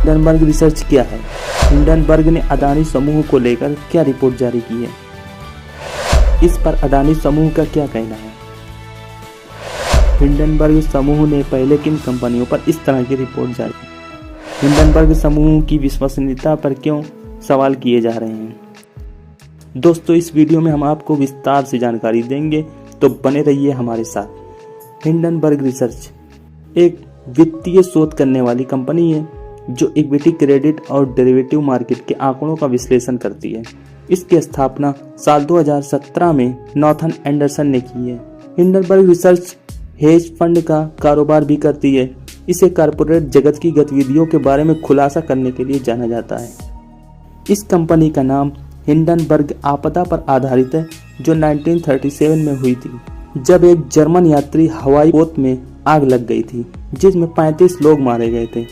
Hindenburg research क्या है? Hindenburg ने अडानी समूह को लेकर क्या रिपोर्ट जारी की है? इस पर अडानी समूह का क्या कहना है? हिंडनबर्ग समूह ने पहले किन कंपनियों पर इस तरह की रिपोर्ट जारी की? हिंडनबर्ग समूह की विश्वसनीयता पर क्यों सवाल किए जा रहे हैं? दोस्तों, इस वीडियो में हम आपको विस्तार से जानकारी देंगे, तो बने रहिए हमारे साथ। हिंडनबर्ग रिसर्च एक वित्तीय शोध करने वाली कंपनी है जो इक्विटी, क्रेडिट और डेरिवेटिव मार्केट के आंकड़ों का विश्लेषण करती है। इसकी स्थापना साल 2017 में नॉर्थन एंडरसन ने की है। हिंडनबर्ग रिसर्च हेज फंड का कारोबार भी करती है। इसे कॉर्पोरेट जगत की गतिविधियों के बारे में खुलासा करने के लिए जाना जाता है। इस कंपनी का नाम हिंडनबर्ग आपदा पर आधारित है, जो 1937 में हुई थी, जब एक जर्मन यात्री हवाई पोत में आग लग गई थी, जिसमें 35 लोग मारे गए थे।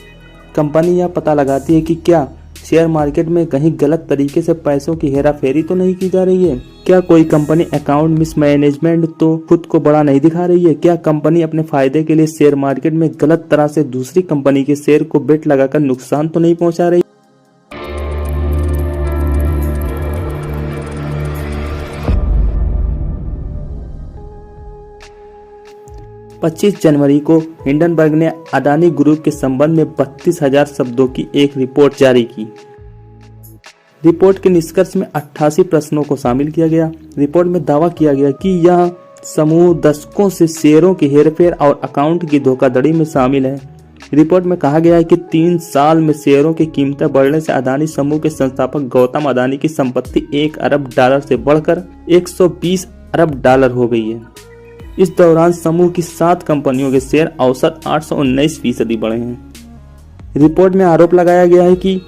कंपनी यह पता लगाती है कि क्या शेयर मार्केट में कहीं गलत तरीके से पैसों की हेराफेरी तो नहीं की जा रही है। क्या कोई कंपनी अकाउंट मिसमैनेजमेंट तो खुद को बड़ा नहीं दिखा रही है। क्या कंपनी अपने फायदे के लिए शेयर मार्केट में गलत तरह से दूसरी कंपनी के शेयर को बेट लगाकर नुकसान तो नहीं पहुंचा रही। 25 जनवरी को हिंडनबर्ग ने अडानी ग्रुप के संबंध में 32,000 शब्दों की एक रिपोर्ट जारी की। रिपोर्ट के निष्कर्ष में 88 प्रश्नों को शामिल किया गया। रिपोर्ट में दावा किया गया कि यह समूह दशकों से शेयरों की हेरफेर और अकाउंट की धोखाधड़ी में शामिल है। रिपोर्ट में कहा गया है कि 3 साल में शेयरों की कीमतें बढ़ने से अडानी समूह के संस्थापक गौतम अडानी की संपत्ति $1 अरब से बढ़कर $120 अरब हो गई है। इस दौरान समूह की 7 कंपनियों के शेयर औसत 819% बढ़े हैं। रिपोर्ट में आरोप लगाया गया है कि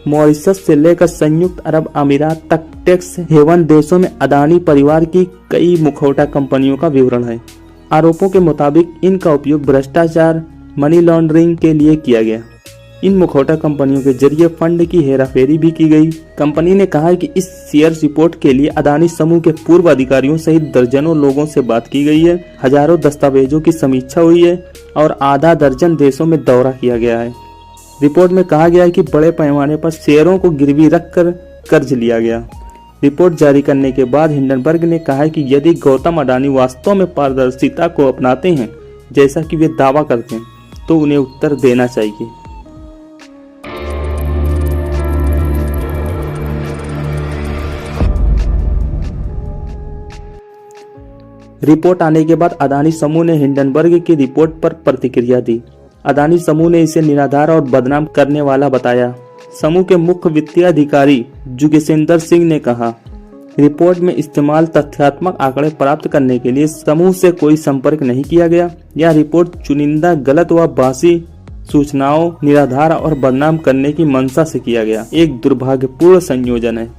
मॉरिशस से लेकर संयुक्त अरब अमीरात तक टैक्स हेवन देशों में अडानी परिवार की कई मुखौटा कंपनियों का विवरण है। आरोपों के मुताबिक इनका उपयोग भ्रष्टाचार, मनी लॉन्ड्रिंग के लिए किया गया। इन मुखौटा कंपनियों के जरिए फंड की हेराफेरी भी की गई। कंपनी ने कहा है कि इस शेयर रिपोर्ट के लिए अडानी समूह के पूर्व अधिकारियों सहित दर्जनों लोगों से बात की गई है, हजारों दस्तावेजों की समीक्षा हुई है और आधा दर्जन देशों में दौरा किया गया है। रिपोर्ट में कहा गया है कि बड़े पैमाने पर शेयरों को गिरवी रखकर कर्ज लिया गया। रिपोर्ट जारी करने के बाद हिंडनबर्ग ने कहा है कि यदि गौतम अडानी वास्तव में पारदर्शिता को अपनाते हैं, जैसा कि वे दावा करते हैं, तो उन्हें उत्तर देना चाहिए। रिपोर्ट आने के बाद अडानी समूह ने हिंडनबर्ग की रिपोर्ट पर प्रतिक्रिया दी। अडानी समूह ने इसे निराधार और बदनाम करने वाला बताया। समूह के मुख्य वित्तीय अधिकारी जुगेसेंद्र सिंह ने कहा, रिपोर्ट में इस्तेमाल तथ्यात्मक आंकड़े प्राप्त करने के लिए समूह से कोई संपर्क नहीं किया गया। यह रिपोर्ट चुनिंदा गलत व बासी सूचनाओं, निराधार और बदनाम करने की मंशा से किया गया एक दुर्भाग्यपूर्ण संयोजन है।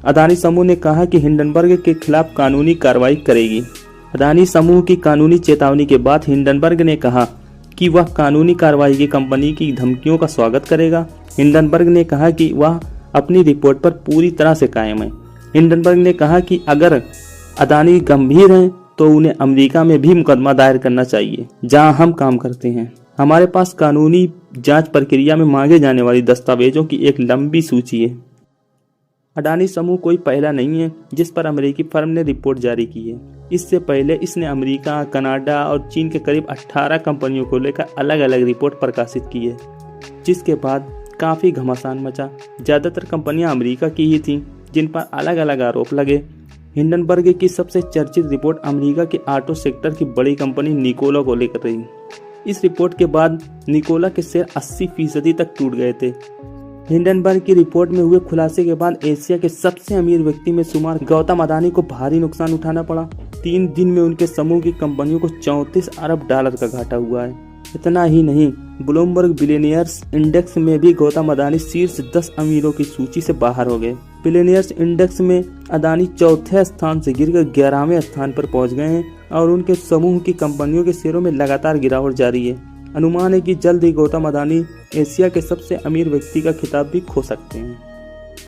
अडानी समूह ने कहा कि हिंडनबर्ग के खिलाफ कानूनी कार्रवाई करेगी। अडानी समूह की कानूनी चेतावनी के बाद हिंडनबर्ग ने कहा कि वह कानूनी कार्रवाई की कंपनी की धमकियों का स्वागत करेगा। हिंडनबर्ग ने कहा कि वह अपनी रिपोर्ट पर पूरी तरह से कायम है। हिंडनबर्ग ने कहा कि अगर अडानी गंभीर हैं तो उन्हें अमेरिका में भी मुकदमा दायर करना चाहिए, जहां हम काम करते हैं। हमारे पास कानूनी जांच प्रक्रिया में मांगे जाने वाली दस्तावेजों की एक लंबी सूची है। अडानी समूह कोई पहला नहीं है जिस पर अमेरिकी फर्म ने रिपोर्ट जारी की है। इससे पहले इसने अमेरिका, कनाडा और चीन के करीब 18 कंपनियों को लेकर अलग अलग रिपोर्ट प्रकाशित की है, जिसके बाद काफ़ी घमासान मचा। ज़्यादातर कंपनियां अमेरिका की ही थीं, जिन पर अलग अलग आरोप लगे। हिंडनबर्ग की सबसे चर्चित रिपोर्ट अमेरिका के ऑटो सेक्टर की बड़ी कंपनी निकोला को लेकर रही। इस रिपोर्ट के बाद निकोला के शेयर 80% तक टूट गए थे। हिंडनबर्ग की रिपोर्ट में हुए खुलासे के बाद एशिया के सबसे अमीर व्यक्ति में शुमार गौतम अडानी को भारी नुकसान उठाना पड़ा। 3 दिन में उनके समूह की कंपनियों को $34 अरब का घाटा हुआ है। इतना ही नहीं, ब्लूमबर्ग बिलियनियर्स इंडेक्स में भी गौतम अडानी शीर्ष 10 अमीरों की सूची से बाहर हो गए। बिलियनियर्स इंडेक्स में अडानी चौथे स्थान से गिरकर 11वें स्थान पर पहुंच गए हैं और उनके समूह की कंपनियों के शेयरों में लगातार गिरावट जारी है। अनुमान है कि जल्द ही गौतम अडानी एशिया के सबसे अमीर व्यक्ति का खिताब भी खो सकते हैं।